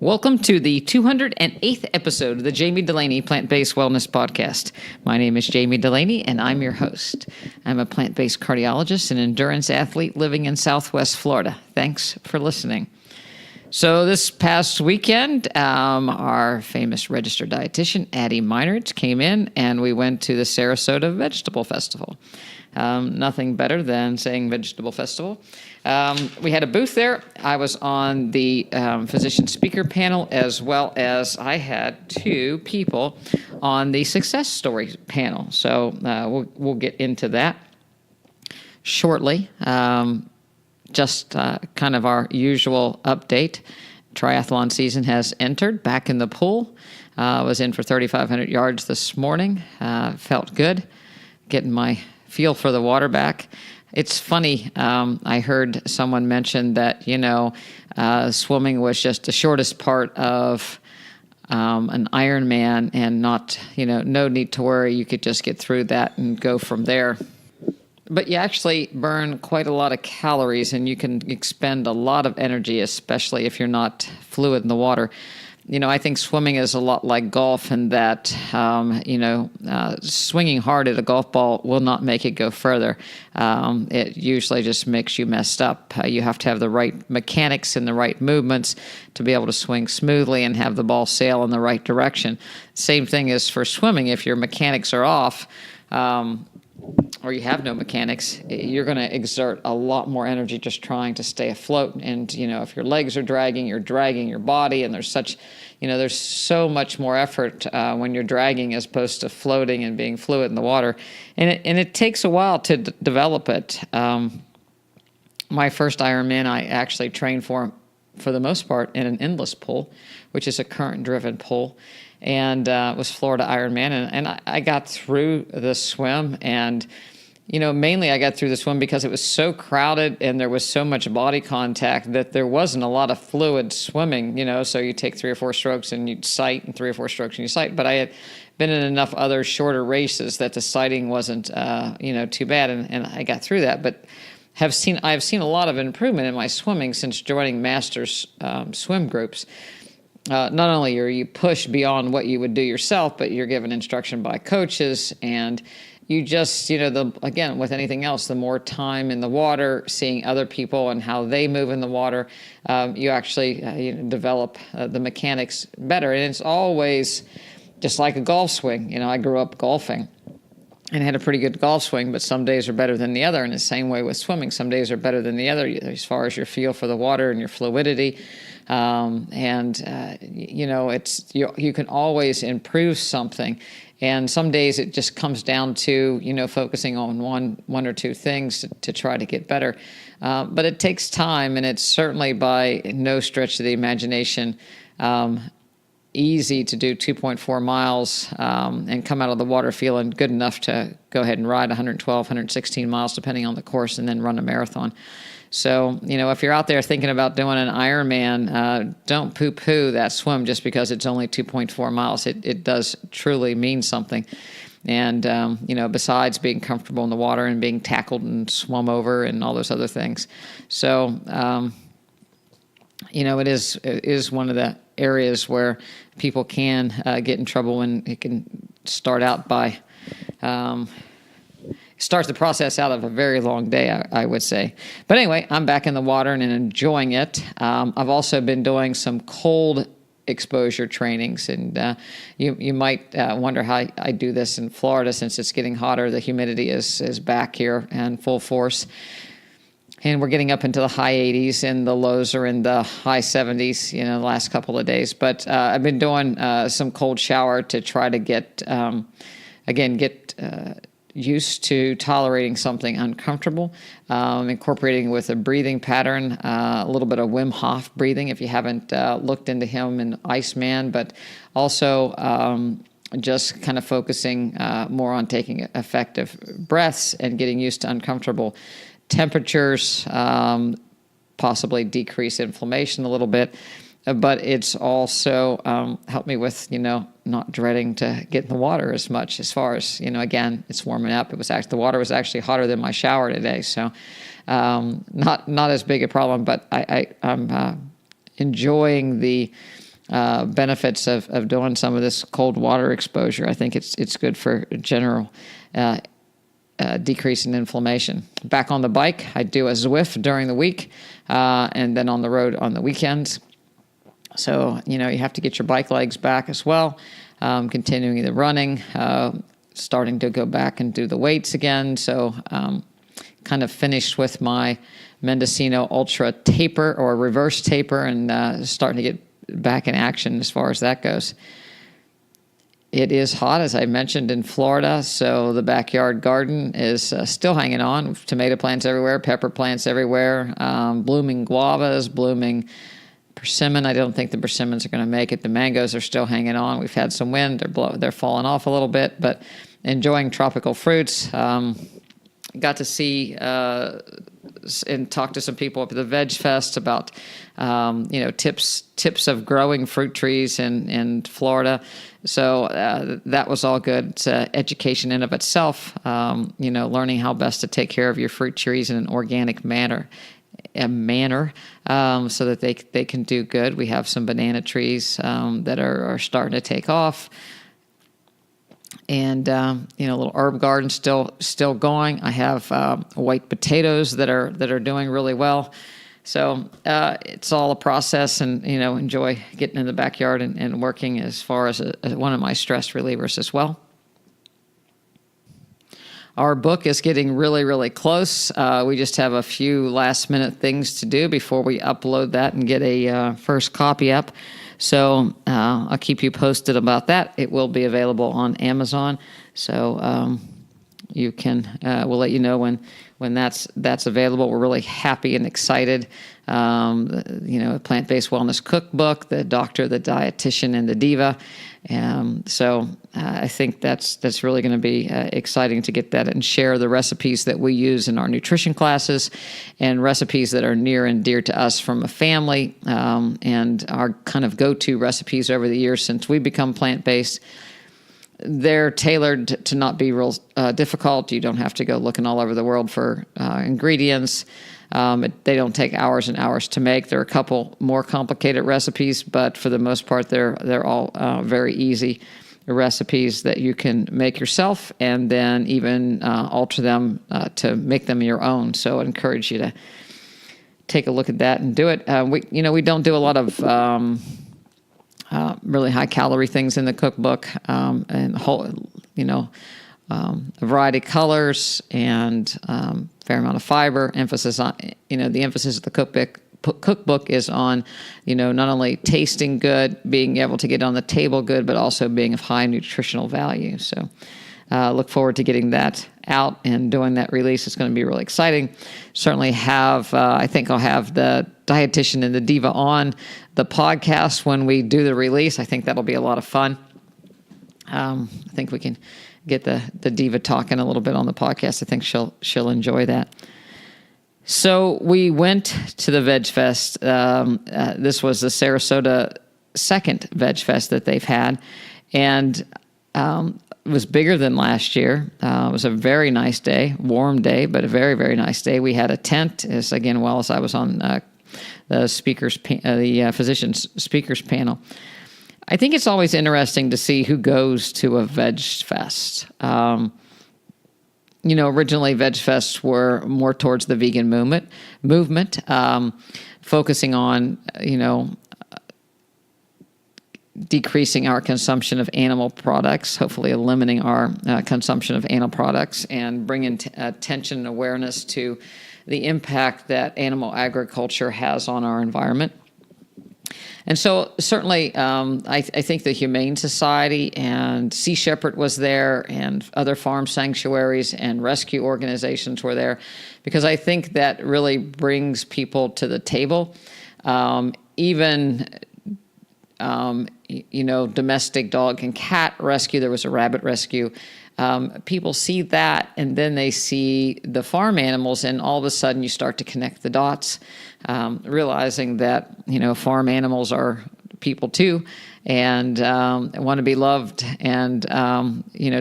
Welcome to the 208th episode of the Jami Dulaney Plant-Based Wellness Podcast. My name is Jami Dulaney, and I'm your host. I'm a plant-based cardiologist and endurance athlete living in Southwest Florida. Thanks for listening. So this past weekend, our famous registered dietitian, Addie Majnaric, came in, and we went to the Sarasota Vegetable Festival. Nothing better than saying Vegetable Festival. We had a booth there. I was on the physician speaker panel, as well as I had two people on the success story panel. So we'll get into that shortly. Just kind of our usual update. Triathlon season has entered, back in the pool. I was in for 3,500 yards this morning. Felt good, getting my feel for the water back. It's funny, I heard someone mention that, swimming was just the shortest part of an Ironman and not, no need to worry. You could just get through that and go from there. But you actually burn quite a lot of calories, and you can expend a lot of energy, especially if you're not fluid in the water. I think swimming is a lot like golf in that, swinging hard at a golf ball will not make it go further. It usually just makes you messed up. You have to have the right mechanics and the right movements to be able to swing smoothly and have the ball sail in the right direction. Same thing is for swimming. If your mechanics are off, or you have no mechanics, you're going to exert a lot more energy just trying to stay afloat. And, if your legs are dragging, you're dragging your body, and there's so much more effort when you're dragging as opposed to floating and being fluid in the water. And it takes a while to develop it. My first Ironman, I actually trained for the most part, in an endless pool, which is a current-driven pool. And it was Florida Ironman, and I got through the swim, and mainly I got through the swim because it was so crowded and there was so much body contact that there wasn't a lot of fluid swimming. So you take 3 or 4 strokes and you'd sight, and 3 or 4 strokes and you sight. But I had been in enough other shorter races that the sighting wasn't too bad, and I got through that. But I've seen a lot of improvement in my swimming since joining Masters swim groups. Not only are you pushed beyond what you would do yourself, but you're given instruction by coaches, and you just, again, with anything else, the more time in the water, seeing other people and how they move in the water, you actually develop the mechanics better. And it's always just like a golf swing. I grew up golfing and had a pretty good golf swing, but some days are better than the other. And the same way with swimming, some days are better than the other as far as your feel for the water and your fluidity. You can always improve something. And some days it just comes down to, focusing on one or two things to try to get better. But it takes time, and it's certainly by no stretch of the imagination easy to do 2.4 miles and come out of the water feeling good enough to go ahead and ride 112, 116 miles, depending on the course, and then run a marathon. So, if you're out there thinking about doing an Ironman, don't poo-poo that swim just because it's only 2.4 miles. It does truly mean something. And, besides being comfortable in the water and being tackled and swum over and all those other things. So, it is one of the areas where people can get in trouble when it can start out by starts the process out of a very long day, I would say. But anyway, I'm back in the water and enjoying it. I've also been doing some cold exposure trainings, and you might wonder how I do this in Florida since it's getting hotter. The humidity is back here in full force. And we're getting up into the high 80s, and the lows are in the high 70s, the last couple of days. But I've been doing some cold shower to try to get used to tolerating something uncomfortable, incorporating with a breathing pattern, a little bit of Wim Hof breathing if you haven't looked into him in Iceman, but also just kind of focusing more on taking effective breaths and getting used to uncomfortable temperatures, possibly decrease inflammation a little bit. But it's also helped me with, not dreading to get in the water as much as far as, again, it's warming up. The water was actually hotter than my shower today. So not as big a problem, but I'm enjoying the benefits of doing some of this cold water exposure. I think it's good for general decrease in inflammation. Back on the bike, I do a Zwift during the week, and then on the road on the weekends. So, you have to get your bike legs back as well, continuing the running, starting to go back and do the weights again. So, kind of finished with my Mendocino Ultra taper or reverse taper, and starting to get back in action as far as that goes. It is hot, as I mentioned, in Florida, so the backyard garden is still hanging on. Tomato plants everywhere, pepper plants everywhere, blooming guavas, blooming persimmon. I don't think the persimmons are going to make it. The mangoes are still hanging on. We've had some wind. They're falling off a little bit, but enjoying tropical fruits. Got to see and talk to some people up at the Vegefest about, tips of growing fruit trees in Florida. So that was all good. It's education in of itself, learning how best to take care of your fruit trees in an organic manner, so that they can do good. We have some banana trees that are starting to take off. And, little herb garden still going. I have white potatoes that are doing really well. So it's all a process, and, enjoy getting in the backyard and working as far as one of my stress relievers as well. Our book is getting really, really close. We just have a few last-minute things to do before we upload that and get a first copy up. So I'll keep you posted about that. It will be available on Amazon. So you can, we'll let you know when that's available. We're really happy and excited. A plant-based wellness cookbook, the doctor, the dietitian, and the diva. So I think that's really going to be exciting to get that and share the recipes that we use in our nutrition classes, and recipes that are near and dear to us from a family, and our kind of go-to recipes over the years since we become plant-based. They're tailored to not be real difficult. You don't have to go looking all over the world for ingredients. They don't take hours and hours to make. There are a couple more complicated recipes, but for the most part, they're all very easy recipes that you can make yourself, and then even alter them to make them your own. So I encourage you to take a look at that and do it. We don't do a lot of really high calorie things in the cookbook, and a variety of colors, and fair amount of fiber. Emphasis on, the emphasis of the cookbook is on, not only tasting good, being able to get on the table good, but also being of high nutritional value. So look forward to getting that out and doing that release. It's going to be really exciting. Certainly I think I'll have the dietitian and the diva on the podcast when we do the release. I think that'll be a lot of fun. I think we can get the diva talking a little bit on the podcast. I think she'll enjoy that. So we went to the Vegefest. This was the Sarasota second Vegefest that they've had, and it was bigger than last year. It was a very nice day, warm day, but a very, very nice day. We had a tent, as I was on the physicians speakers panel. I think it's always interesting to see who goes to a Vegefest. Originally Vegefests were more towards the vegan movement, focusing on, decreasing our consumption of animal products, hopefully eliminating our consumption of animal products, and bringing attention and awareness to the impact that animal agriculture has on our environment. And so certainly I think the Humane Society and Sea Shepherd was there, and other farm sanctuaries and rescue organizations were there, because I think that really brings people to the table. Even domestic dog and cat rescue. There was a rabbit rescue. People see that, and then they see the farm animals, and all of a sudden you start to connect the dots, realizing that, farm animals are people too, and want to be loved, and,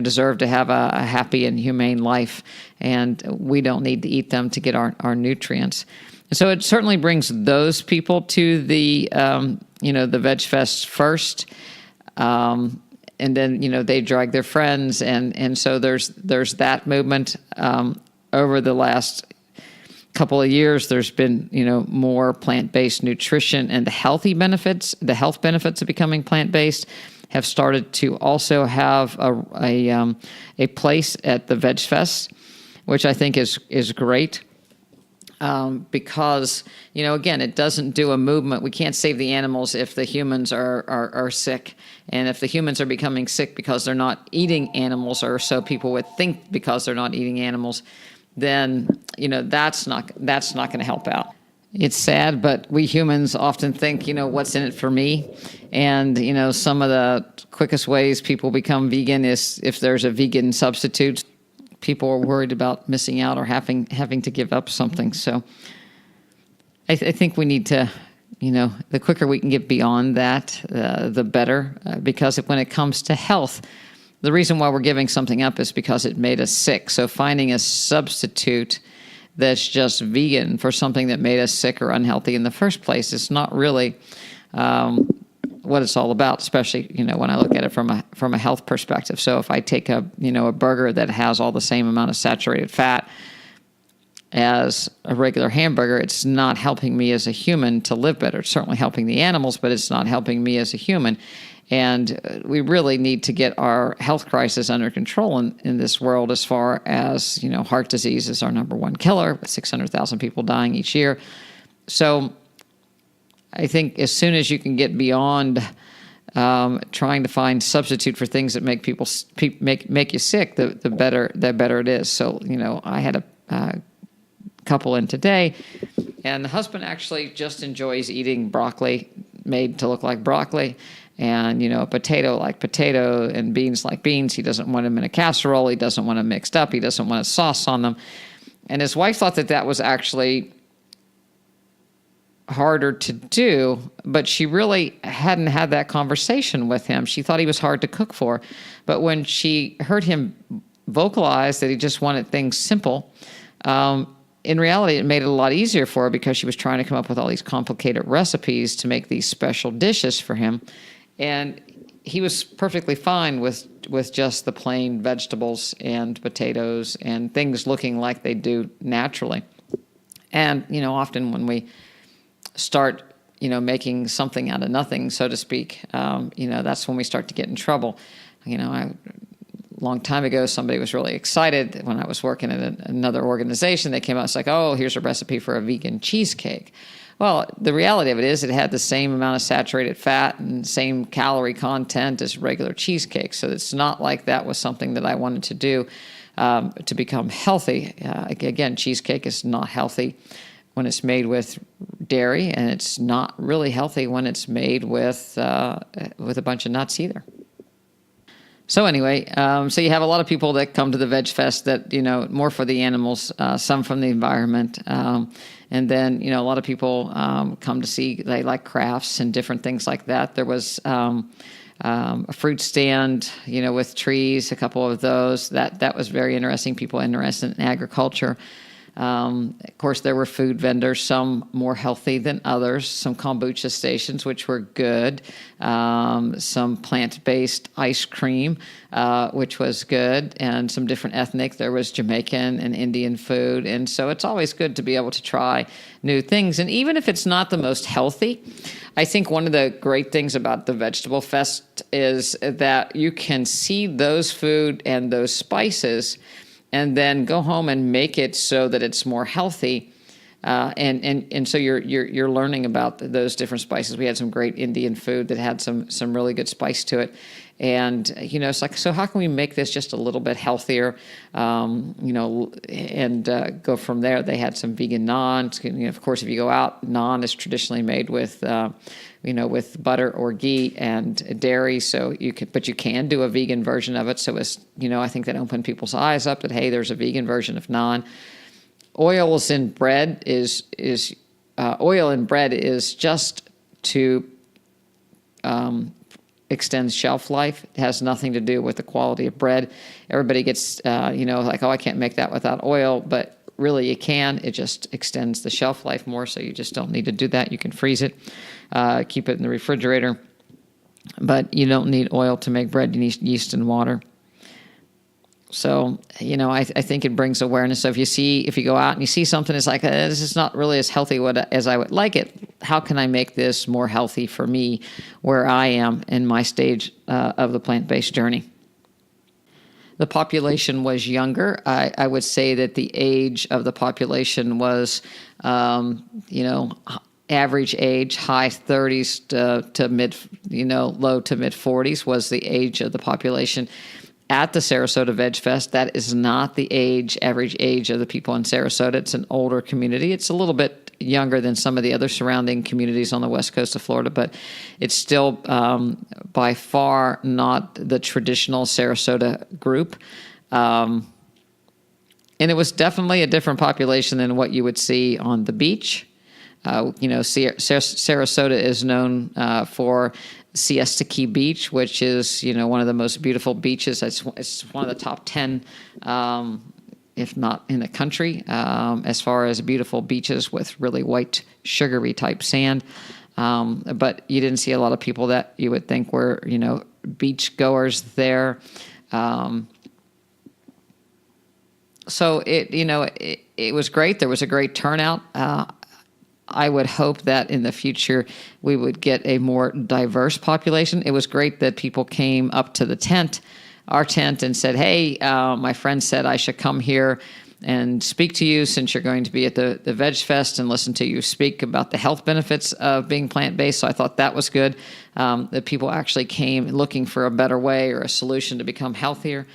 deserve to have a happy and humane life, and we don't need to eat them to get our nutrients. So it certainly brings those people to the the Veg Fest first. And then, they drag their friends. And so there's that movement. Over the last couple of years, there's been, more plant-based nutrition, and the health benefits of becoming plant-based have started to also have a place at the Veg Fest, which I think is great. Because, again, it doesn't do a movement. We can't save the animals if the humans are sick. And if the humans are becoming sick because they're not eating animals, or so people would think because they're not eating animals, then, that's not going to help out. It's sad, but we humans often think, what's in it for me? And, some of the quickest ways people become vegan is if there's a vegan substitute. People are worried about missing out or having to give up something. So I think we need to, the quicker we can get beyond that, the better. Because when it comes to health, the reason why we're giving something up is because it made us sick. So finding a substitute that's just vegan for something that made us sick or unhealthy in the first place is not really what it's all about, especially, when I look at it from a health perspective. So if I take a burger that has all the same amount of saturated fat as a regular hamburger, it's not helping me as a human to live better. It's certainly helping the animals, but it's not helping me as a human. And we really need to get our health crisis under control in this world, as far as, heart disease is our number one killer, with 600,000 people dying each year. So I think as soon as you can get beyond trying to find substitute for things that make people make you sick, the better it is. So, I had a couple in today, and the husband actually just enjoys eating broccoli made to look like broccoli, and, a potato like potato, and beans like beans. He doesn't want them in a casserole. He doesn't want them mixed up. He doesn't want a sauce on them. And his wife thought that was actually harder to do, but she really hadn't had that conversation with him. She thought he was hard to cook for. But when she heard him vocalize that he just wanted things simple, in reality, it made it a lot easier for her, because she was trying to come up with all these complicated recipes to make these special dishes for him. And he was perfectly fine with just the plain vegetables and potatoes and things looking like they do naturally. And, often when we start, making something out of nothing, so to speak, that's when we start to get in trouble. A long time ago, somebody was really excited when I was working at another organization. They came out, it's like, oh, here's a recipe for a vegan cheesecake. Well, the reality of it is it had the same amount of saturated fat and same calorie content as regular cheesecake. So it's not like that was something that I wanted to do to become healthy. Again, cheesecake is not healthy when it's made with dairy, and it's not really healthy when it's made with a bunch of nuts either. So anyway, so you have a lot of people that come to the Veg Fest that, more for the animals, some from the environment. And then, a lot of people come to see, they like crafts and different things like that. There was a fruit stand, with trees, a couple of those. That was very interesting. People interested in agriculture. Of course, there were food vendors, some more healthy than others, some kombucha stations, which were good, some plant-based ice cream, which was good, and some different ethnic. There was Jamaican and Indian food, and so it's always good to be able to try new things. And even if it's not the most healthy, I think one of the great things about the Vegetable Fest is that you can see those food and those spices and then go home and make it so that it's more healthy. And so you're learning about those different spices. We had some great Indian food that had some really good spice to it. And, it's like, so how can we make this just a little bit healthier, and go from there? They had some vegan naan. Of course, if you go out, naan is traditionally made with, with butter or ghee and dairy. So you can do a vegan version of it. So it's, I think that opened people's eyes up that, hey, there's a vegan version of naan. Oils in bread oil in bread is just to extend shelf life. It has nothing to do with the quality of bread. Everybody gets, like, oh, I can't make that without oil. But really you can. It just extends the shelf life more, so you just don't need to do that. You can freeze it, keep it in the refrigerator. But you don't need oil to make bread. You need yeast and water. So, I think it brings awareness. So if you go out and you see something, it's like, this is not really as healthy as I would like it. How can I make this more healthy for me where I am in my stage of the plant-based journey? The population was younger. I would say that the age of the population was, average age, high 30s to mid, low to mid 40s was the age of the population. At the Sarasota Vegefest, that is not the average age of the people in Sarasota. It's an older community. It's a little bit younger than some of the other surrounding communities on the west coast of Florida, but it's still by far not the traditional Sarasota group. And it was definitely a different population than what you would see on the beach. Sarasota is known for Siesta Key Beach, which is, one of the most beautiful beaches. It's one of the top 10, if not in the country, as far as beautiful beaches with really white, sugary type sand. But you didn't see a lot of people that you would think were, beach goers there. So it was great. There was a great turnout. I would hope that in the future we would get a more diverse population. It was great that people came up to our tent, and said, hey, my friend said I should come here and speak to you since you're going to be at the Veg Fest, and listen to you speak about the health benefits of being plant-based. So I thought that was good, that people actually came looking for a better way or a solution to become healthier.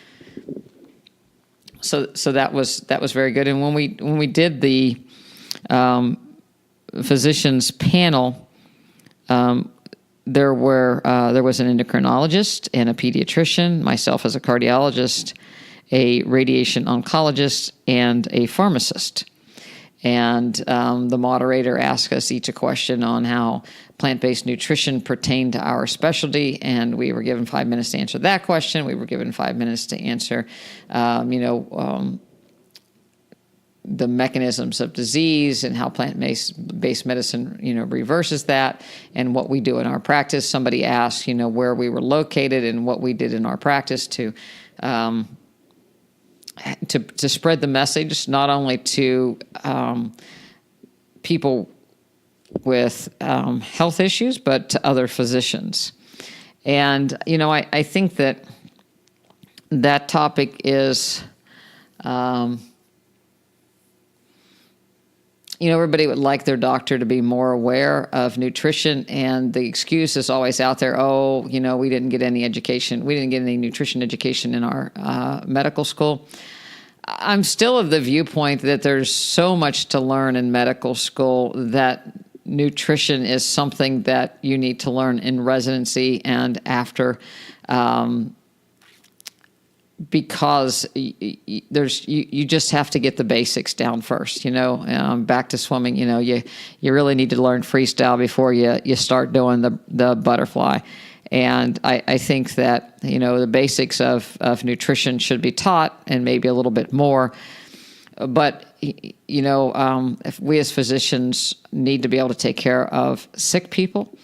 So that was very good. And when we did the physicians panel, there was an endocrinologist and a pediatrician, myself as a cardiologist, a radiation oncologist, and a pharmacist. And the moderator asked us each a question on how plant-based nutrition pertained to our specialty, and we were given 5 minutes to answer that question. We were given 5 minutes to answer, the mechanisms of disease and how plant-based medicine, reverses that, and what we do in our practice. Somebody asked, where we were located and what we did in our practice to spread the message, not only to people with health issues, but to other physicians. And, I think that topic is, everybody would like their doctor to be more aware of nutrition, and the excuse is always out there, we didn't get any education. We didn't get any nutrition education in our medical school. I'm still of the viewpoint that there's so much to learn in medical school that nutrition is something that you need to learn in residency and after, because you just have to get the basics down first. Back to swimming. You really need to learn freestyle before you start doing the butterfly. And I think that the basics of nutrition should be taught, and maybe a little bit more. But if we as physicians need to be able to take care of sick people,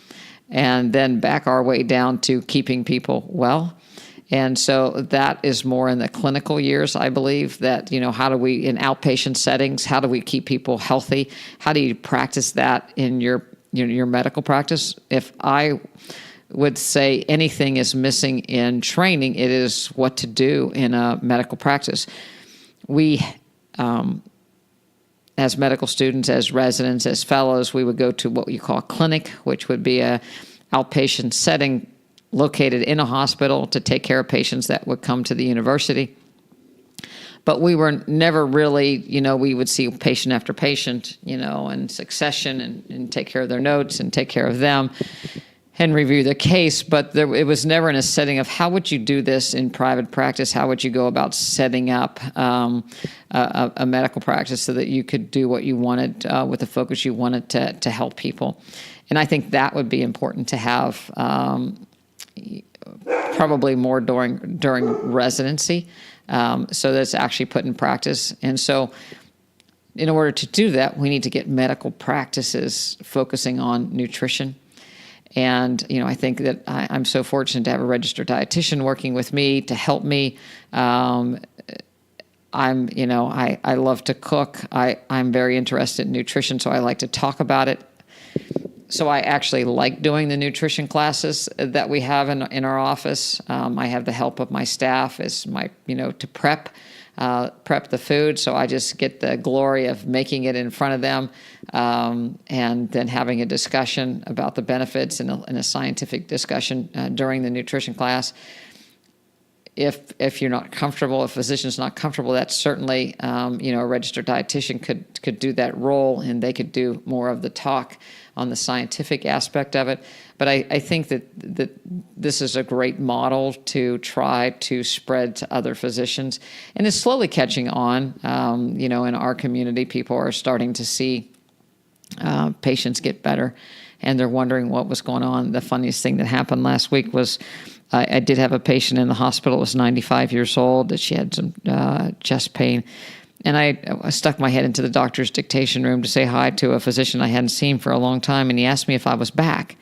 and then back our way down to keeping people well. And so that is more in the clinical years, I believe, that, how do we, in outpatient settings, how do we keep people healthy? How do you practice that in your medical practice? If I would say anything is missing in training, it is what to do in a medical practice. We, as medical students, as residents, as fellows, we would go to what you call a clinic, which would be a outpatient setting located in a hospital to take care of patients that would come to the university. But we were never really, we would see patient after patient, in succession, and take care of their notes and take care of them and review the case. But it was never in a setting of how would you do this in private practice? How would you go about setting up a medical practice so that you could do what you wanted with the focus you wanted to help people? And I think that would be important to have probably more during residency, so that's actually put in practice. And so in order to do that, we need to get medical practices focusing on nutrition. And, I think that I'm so fortunate to have a registered dietitian working with me to help me. I love to cook. I'm very interested in nutrition, so I like to talk about it. So I actually like doing the nutrition classes that we have in our office. I have the help of my staff to prep the food. So I just get the glory of making it in front of them, and then having a discussion about the benefits and a scientific discussion during the nutrition class. If you're not comfortable, if a physician's not comfortable, that's certainly, a registered dietitian could do that role, and they could do more of the talk on the scientific aspect of it. But I think that this is a great model to try to spread to other physicians, and it's slowly catching on. In our community, people are starting to see patients get better, and they're wondering what was going on. The funniest thing that happened last week was I did have a patient in the hospital, was 95 years old, that she had some chest pain. And I stuck my head into the doctor's dictation room to say hi to a physician I hadn't seen for a long time, and he asked me if I was back.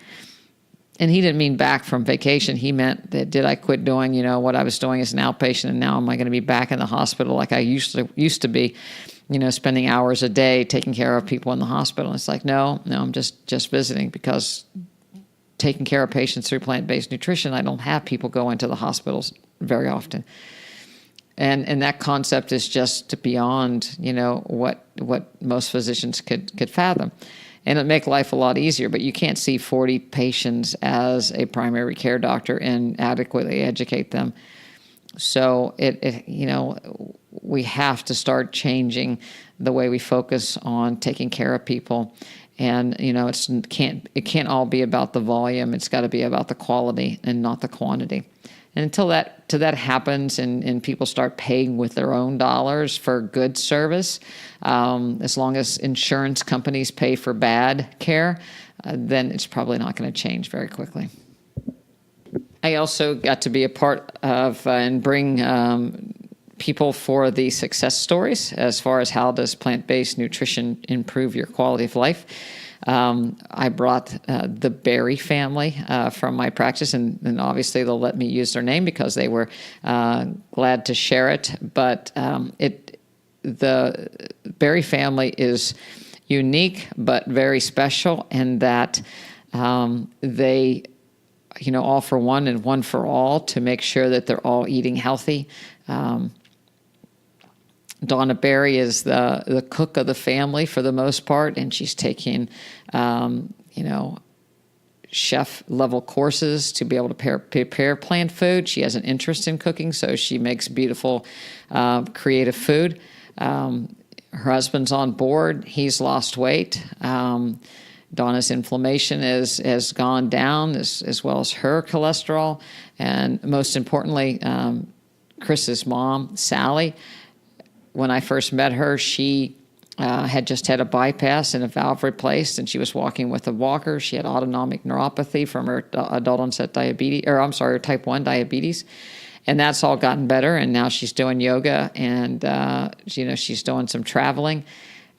And he didn't mean back from vacation. He meant that did I quit doing, what I was doing as an outpatient, and now am I going to be back in the hospital like I used to be, spending hours a day taking care of people in the hospital. And it's like, no, I'm just visiting, because taking care of patients through plant-based nutrition, I don't have people go into the hospitals very often. And that concept is just beyond, what most physicians could fathom. And it'd make life a lot easier, but you can't see 40 patients as a primary care doctor and adequately educate them. So we have to start changing the way we focus on taking care of people. And, it can't all be about the volume. It's got to be about the quality and not the quantity. And until that happens and people start paying with their own dollars for good service, as long as insurance companies pay for bad care, then it's probably not going to change very quickly. I also got to be a part of and bring people for the success stories as far as how does plant-based nutrition improve your quality of life. I brought the Berry family from my practice, and obviously they'll let me use their name because they were glad to share it. But the Berry family is unique but very special in that they all for one and one for all to make sure that they're all eating healthy. Donna Berry is the cook of the family for the most part, and she's taking, chef-level courses to be able to prepare plant food. She has an interest in cooking, so she makes beautiful, creative food. Her husband's on board. He's lost weight. Donna's inflammation has gone down, as well as her cholesterol. And most importantly, Chris's mom, Sally, when I first met her, she had just had a bypass and a valve replaced, and she was walking with a walker. She had autonomic neuropathy from her adult onset diabetes, her type 1 diabetes. And that's all gotten better, and now she's doing yoga, and she's doing some traveling.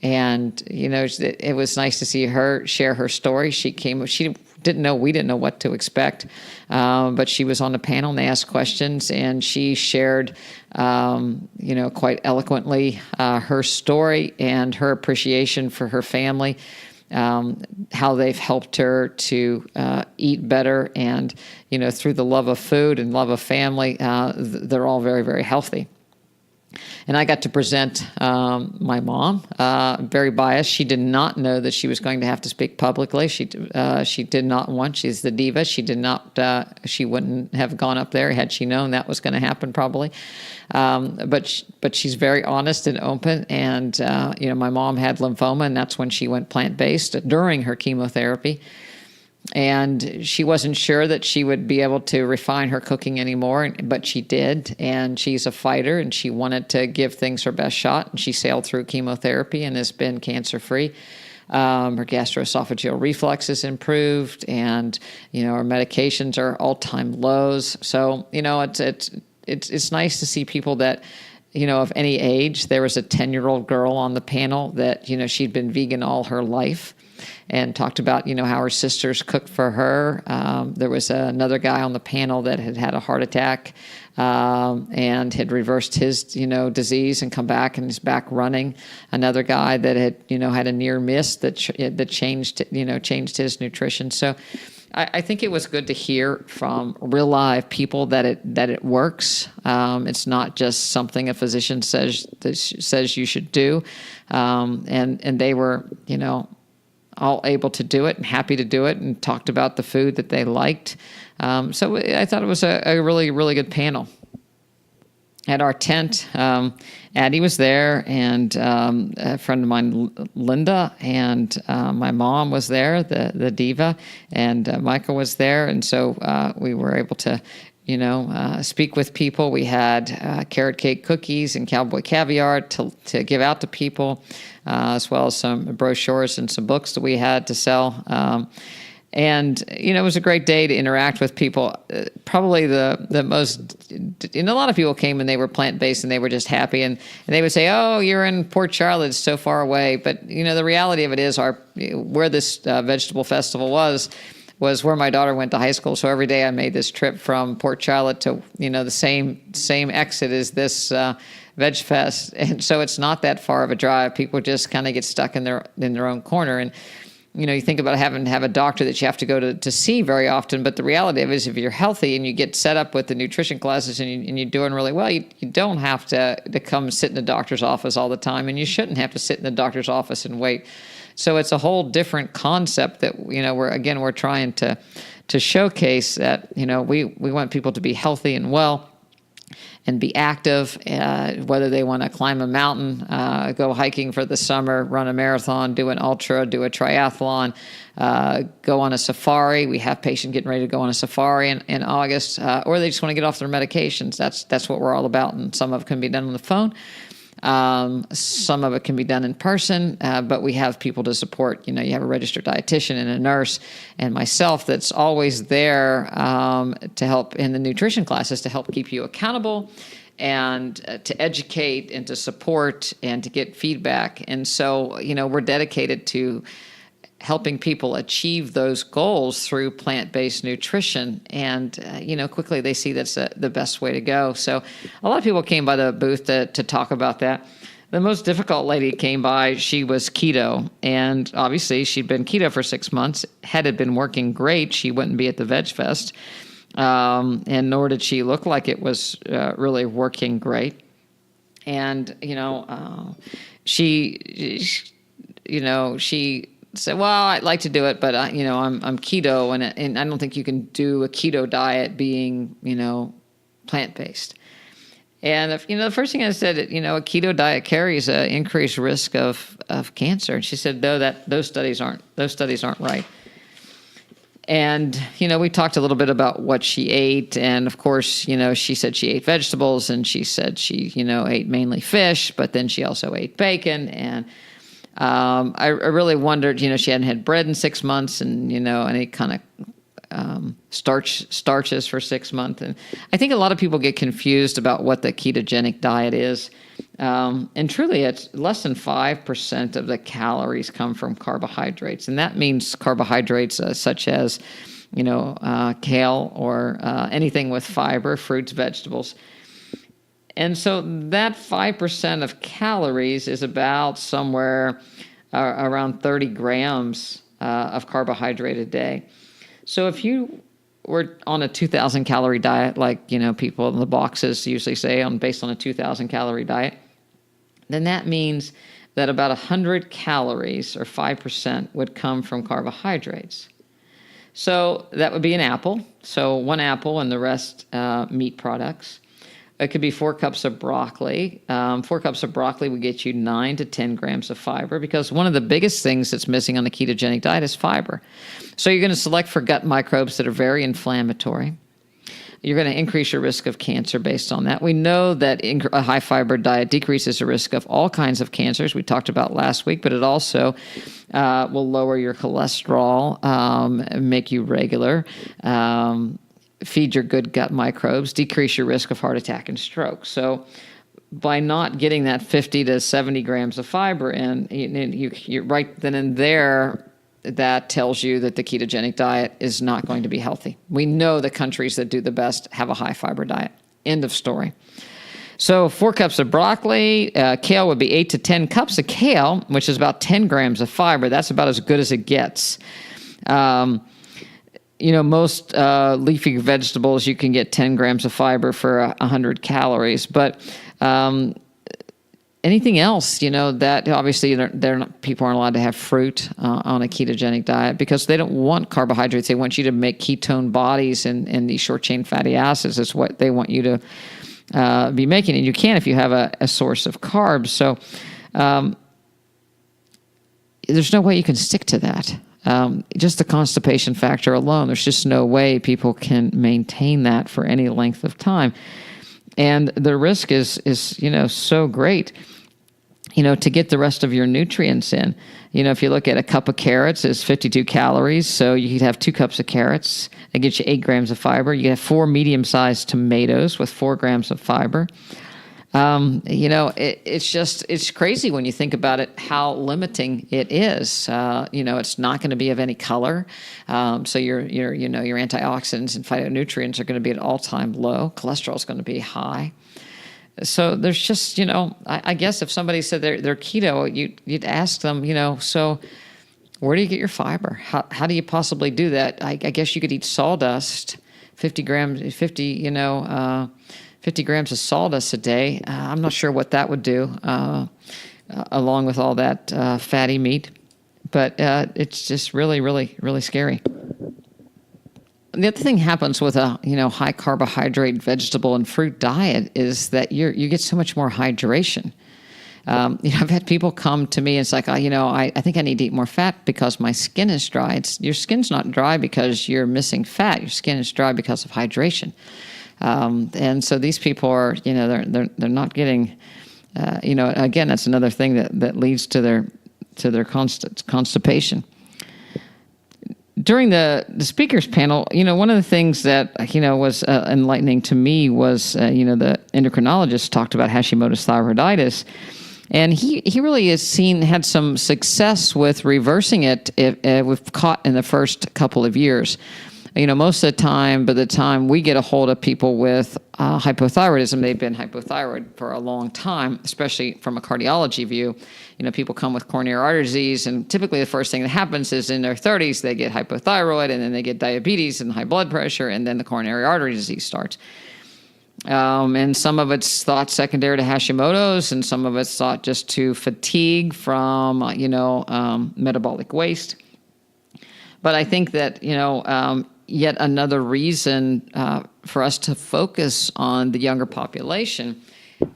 And it was nice to see her share her story. She didn't know, we didn't know what to expect, but she was on the panel and they asked questions, and she shared quite eloquently her story and her appreciation for her family, how they've helped her to eat better, and through the love of food and love of family, they're all very, very healthy. And I got to present my mom, very biased. She did not know that she was going to have to speak publicly. She did not want. She's the diva. She did not. She wouldn't have gone up there had she known that was going to happen, probably. But she's very honest and open. And my mom had lymphoma, and that's when she went plant-based during her chemotherapy. And she wasn't sure that she would be able to refine her cooking anymore, but she did. And she's a fighter, and she wanted to give things her best shot. And she sailed through chemotherapy and has been cancer-free. Her gastroesophageal reflux is improved, and her medications are all-time lows. So it's nice to see people that of any age. There was a 10-year-old girl on the panel that, she'd been vegan all her life and talked about, how her sisters cooked for her. There was another guy on the panel that had had a heart attack and had reversed his, disease and come back and is back running. Another guy that had, had a near miss that changed his nutrition. So I think it was good to hear from real live people that it works. It's not just something a physician says you should do. And they were, all able to do it and happy to do it and talked about the food that they liked. So I thought it was a really, really good panel. At our tent, Addie was there, and a friend of mine, Linda, and my mom was there, the diva, and Michael was there. And so we were able to, speak with people. We had carrot cake cookies and cowboy caviar to give out to people, as well as some brochures and some books that we had to sell. And, it was a great day to interact with people. Probably the most, a lot of people came and they were plant-based and they were just happy. And they would say, oh, you're in Port Charlotte, it's so far away. But, the reality of it is where this vegetable festival was where my daughter went to high school. So every day I made this trip from Port Charlotte to, the same exit as this Vegefest. And so it's not that far of a drive. People just kind of get stuck in their own corner. And, you think about having to have a doctor that you have to go to see very often. But the reality of it is if you're healthy and you get set up with the nutrition classes and you're doing really well, you don't have to come sit in the doctor's office all the time. And you shouldn't have to sit in the doctor's office and wait. So it's a whole different concept that, we're trying to showcase that, we want people to be healthy and well and be active, whether they want to climb a mountain, go hiking for the summer, run a marathon, do an ultra, do a triathlon, go on a safari. We have patients getting ready to go on a safari in August, or they just want to get off their medications. That's what we're all about, and some of it can be done on the phone. Some of it can be done in person, but we have people to support. You have a registered dietitian and a nurse and myself that's always there to help in the nutrition classes to help keep you accountable and to educate and to support and to get feedback. And so, we're dedicated to helping people achieve those goals through plant-based nutrition. And, quickly they see that's the best way to go. So a lot of people came by the booth to talk about that. The most difficult lady came by, she was keto. And obviously she'd been keto for 6 months. Had it been working great, she wouldn't be at the Vegefest. And nor did she look like it was really working great. And, she said, well, I'd like to do it, but I'm keto, and I don't think you can do a keto diet being, plant-based. And the first thing I said, a keto diet carries an increased risk of cancer. And she said, no, those studies aren't right. And, we talked a little bit about what she ate. And of course, she said she ate vegetables, and she said she, ate mainly fish, but then she also ate bacon. And I really wondered, she hadn't had bread in 6 months and, any kind of starches for 6 months. And I think a lot of people get confused about what the ketogenic diet is. And truly, it's less than 5% of the calories come from carbohydrates. And that means carbohydrates such as, kale or anything with fiber, fruits, vegetables. And so that 5% of calories is about somewhere around 30 grams of carbohydrate a day. So if you were on a 2,000 calorie diet, like, people in the boxes usually say based on a 2,000 calorie diet, then that means that about 100 calories or 5% would come from carbohydrates. So that would be an apple. So one apple and the rest meat products. It could be 4 cups of broccoli. 4 cups of broccoli would get you 9 to 10 grams of fiber, because one of the biggest things that's missing on the ketogenic diet is fiber. So you're going to select for gut microbes that are very inflammatory. You're going to increase your risk of cancer based on that. We know that a high fiber diet decreases the risk of all kinds of cancers we talked about last week, but it also will lower your cholesterol, make you regular, feed your good gut microbes, decrease your risk of heart attack and stroke. So by not getting that 50 to 70 grams of fiber in, you right then and there, that tells you that the ketogenic diet is not going to be healthy. We know the countries that do the best have a high fiber diet. End of story. So 4 cups of broccoli, kale would be 8 to 10 cups of kale, which is about 10 grams of fiber. That's about as good as it gets. Most leafy vegetables, you can get 10 grams of fiber for 100 calories. But anything else, that obviously people aren't allowed to have fruit on a ketogenic diet because they don't want carbohydrates. They want you to make ketone bodies, and these short-chain fatty acids is what they want you to be making. And you can if you have a source of carbs. So there's no way you can stick to that. Just the constipation factor alone, there's just no way people can maintain that for any length of time. And the risk is so great, to get the rest of your nutrients in. If you look at a cup of carrots, it's 52 calories. So you could have 2 cups of carrots. That gets you 8 grams of fiber. You have 4 medium-sized tomatoes with 4 grams of fiber. It's crazy when you think about it, how limiting it is. It's not going to be of any color. So your antioxidants and phytonutrients are going to be at all-time low. Cholesterol is going to be high. So there's just, I guess if somebody said they're keto, you'd ask them, so where do you get your fiber? How do you possibly do that? I guess you could eat sawdust, 50 grams of sawdust a day. I'm not sure what that would do, along with all that fatty meat. But it's just really, really, really scary. The other thing happens with a high carbohydrate vegetable and fruit diet is that you get so much more hydration. I've had people come to me and it's like, I think I need to eat more fat because my skin is dry. Your skin's not dry because you're missing fat. Your skin is dry because of hydration. And so these people are, they're not getting, again, that's another thing that leads to their constipation. During the speakers panel, one of the things that, was enlightening to me was, the endocrinologist talked about Hashimoto's thyroiditis. And he really had some success with reversing it if caught in the first couple of years. Most of the time, by the time we get a hold of people with hypothyroidism, they've been hypothyroid for a long time, especially from a cardiology view. People come with coronary artery disease, and typically the first thing that happens is in their 30s, they get hypothyroid, and then they get diabetes and high blood pressure, and then the coronary artery disease starts. And some of it's thought secondary to Hashimoto's, and some of it's thought just to fatigue from, metabolic waste. But I think that, yet another reason for us to focus on the younger population,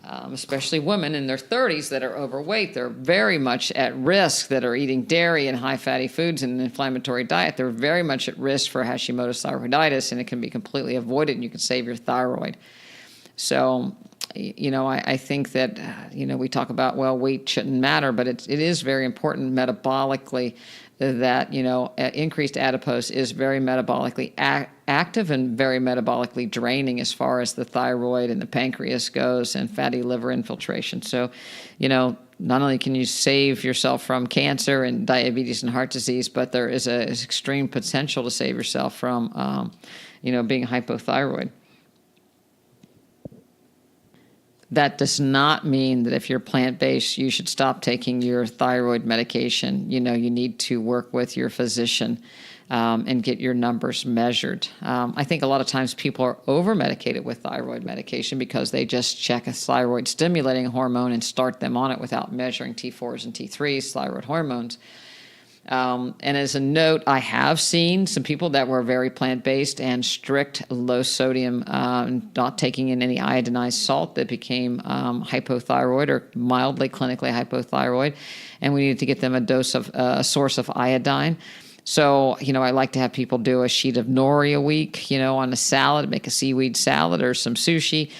especially women in their 30s that are overweight, they're very much at risk, that are eating dairy and high fatty foods and an inflammatory diet. They're very much at risk for Hashimoto's thyroiditis, and it can be completely avoided, and you can save your thyroid. So, I think that, we talk about, weight shouldn't matter, but it is very important metabolically that, increased adipose is very metabolically active and very metabolically draining as far as the thyroid and the pancreas goes, and fatty liver infiltration. So, not only can you save yourself from cancer and diabetes and heart disease, but there is an extreme potential to save yourself from, being hypothyroid. That does not mean that if you're plant-based, you should stop taking your thyroid medication. You need to work with your physician and get your numbers measured. I think a lot of times people are over-medicated with thyroid medication because they just check a thyroid-stimulating hormone and start them on it without measuring T4s and T3s, thyroid hormones. And as a note, I have seen some people that were very plant-based and strict, low sodium, not taking in any iodinized salt, that became hypothyroid or mildly clinically hypothyroid, and we needed to get them a source of iodine. So, I like to have people do a sheet of nori a week, on a salad, make a seaweed salad or some sushi,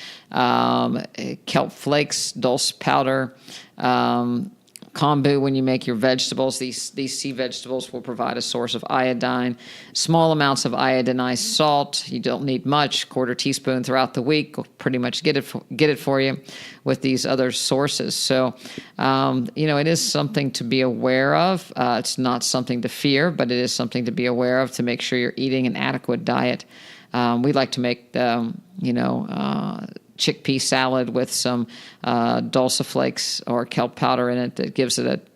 kelp flakes, dulse powder, kombu when you make your vegetables. These sea vegetables will provide a source of iodine. Small amounts of iodinized salt. You don't need much. Quarter teaspoon throughout the week will pretty much get it for you with these other sources. So, it is something to be aware of. It's not something to fear, but it is something to be aware of to make sure you're eating an adequate diet. We like to make, chickpea salad with some dulse flakes or kelp powder in it that gives it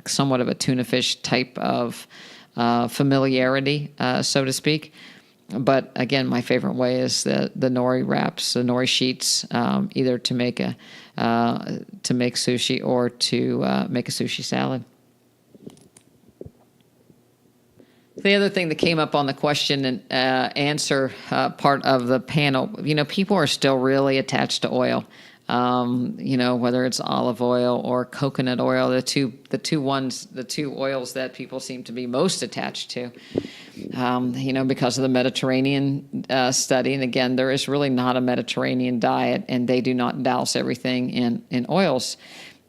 somewhat of a tuna fish type of familiarity, so to speak. But again, my favorite way is the nori wraps, the nori sheets, either to make sushi or to make a sushi salad. The other thing that came up on the question and answer part of the panel, people are still really attached to oil. Whether it's olive oil or coconut oil, the two oils that people seem to be most attached to, because of the Mediterranean study. And again, there is really not a Mediterranean diet, and they do not douse everything in oils.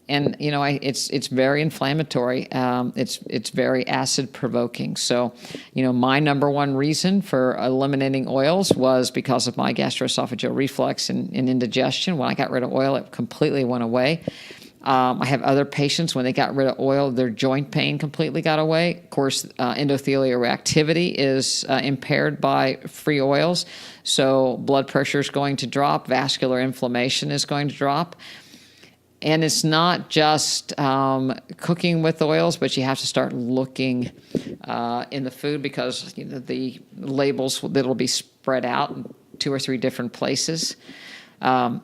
And, it's very inflammatory. It's very acid provoking. So, my number one reason for eliminating oils was because of my gastroesophageal reflux and indigestion. When I got rid of oil, it completely went away. I have other patients, when they got rid of oil, their joint pain completely got away. Of course, endothelial reactivity is impaired by free oils. So blood pressure is going to drop. Vascular inflammation is going to drop. And it's not just cooking with oils, but you have to start looking in the food, because the labels that'll be spread out in 2 or 3 different places. Palm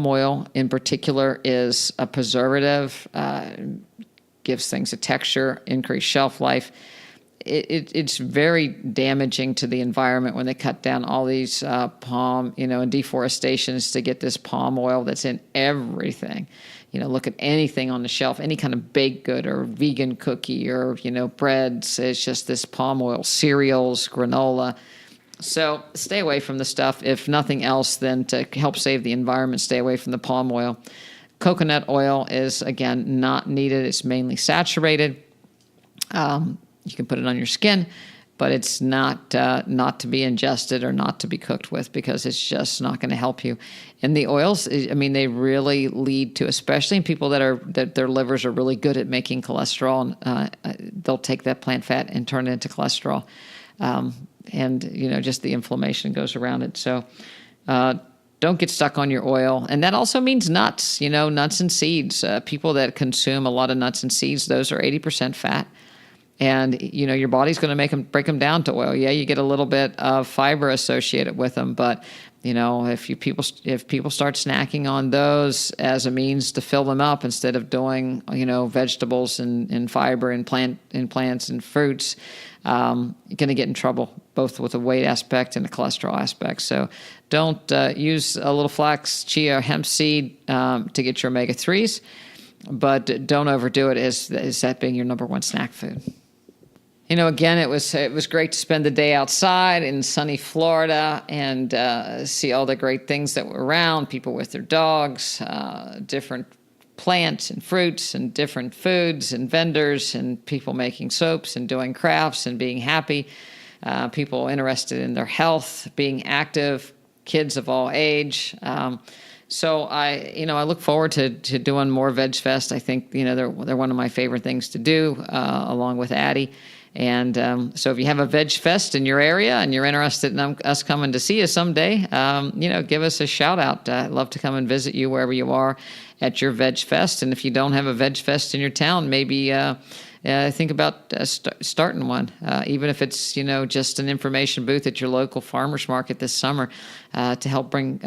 oil in particular is a preservative, gives things a texture, increased shelf life. It's very damaging to the environment when they cut down all these palm, and deforestations to get this palm oil that's in everything. Look at anything on the shelf, any kind of baked good or vegan cookie or, breads. It's just this palm oil, cereals, granola. So stay away from the stuff. If nothing else, then to help save the environment, stay away from the palm oil. Coconut oil is, again, not needed. It's mainly saturated. You can put it on your skin, but it's not to be ingested or not to be cooked with, because it's just not going to help you. And the oils, they really lead to, especially in people that their livers are really good at making cholesterol, and they'll take that plant fat and turn it into cholesterol. Just the inflammation goes around it. So don't get stuck on your oil. And that also means nuts, nuts and seeds. People that consume a lot of nuts and seeds, those are 80% fat. And, your body's going to break them down to oil. Yeah, you get a little bit of fiber associated with them. But, if people start snacking on those as a means to fill them up instead of doing, vegetables and fiber and plants and fruits, you're going to get in trouble, both with the weight aspect and the cholesterol aspect. So don't use a little flax, chia, hemp seed to get your omega-3s, but don't overdo it as that being your number one snack food. Again, it was great to spend the day outside in sunny Florida and see all the great things that were around, people with their dogs, different plants and fruits and different foods and vendors and people making soaps and doing crafts and being happy, people interested in their health, being active, kids of all age. So I look forward to doing more Vegefest. I think, they're one of my favorite things to do, along with Addie. And so if you have a Vegefest in your area and you're interested in us coming to see you someday, give us a shout out. I'd love to come and visit you wherever you are at your Vegefest. And if you don't have a Vegefest in your town, maybe think about starting one, even if it's, just an information booth at your local farmer's market this summer, to help bring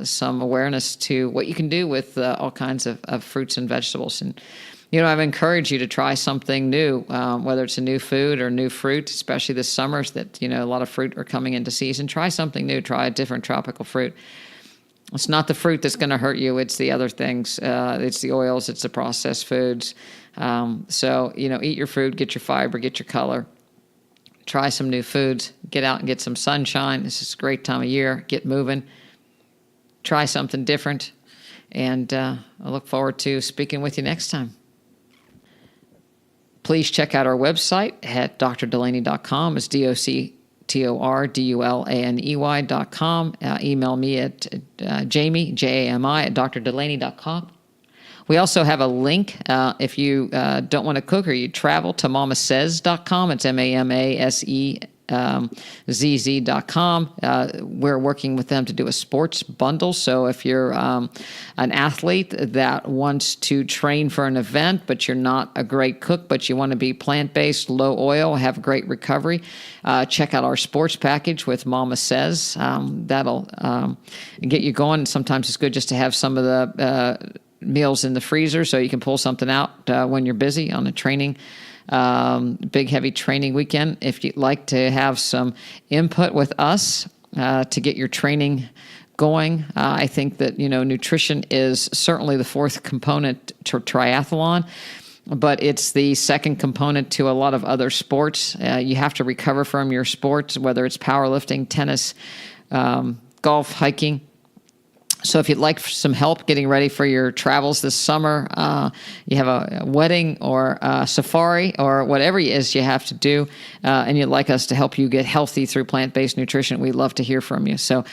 some awareness to what you can do with all kinds of fruits and vegetables. And I've encouraged you to try something new, whether it's a new food or new fruit, especially this summer that, a lot of fruit are coming into season. Try something new. Try a different tropical fruit. It's not the fruit that's going to hurt you. It's the other things. It's the oils. It's the processed foods. So, eat your food, get your fiber, get your color. Try some new foods. Get out and get some sunshine. This is a great time of year. Get moving. Try something different. And I look forward to speaking with you next time. Please check out our website at drdulaney.com. It's DoctorDulaney.com. Email me at Jami, Jami, at drdulaney.com. We also have a link if you don't want to cook or you travel to mamasays.com. It's MAMASEZZ.com. We're working with them to do a sports bundle. So if you're an athlete that wants to train for an event, but you're not a great cook, but you want to be plant-based, low oil, have great recovery, check out our sports package with Mama Says. That'll get you going. Sometimes it's good just to have some of the meals in the freezer so you can pull something out when you're busy on a training big heavy training weekend. If you'd like to have some input with us to get your training going, I think that nutrition is certainly the fourth component to triathlon, but it's the second component to a lot of other sports. You have to recover from your sports, whether it's powerlifting, tennis, golf, hiking. So if you'd like some help getting ready for your travels this summer, you have a wedding or a safari or whatever it is you have to do, and you'd like us to help you get healthy through plant-based nutrition, we'd love to hear from you. So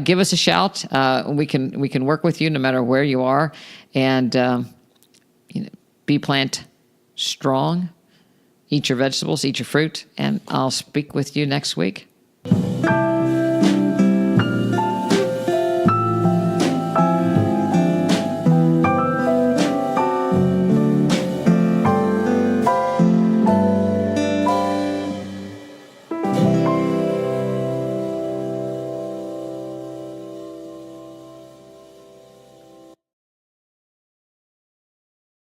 give us a shout. We can work with you no matter where you are, and be plant strong. Eat your vegetables, eat your fruit, and I'll speak with you next week.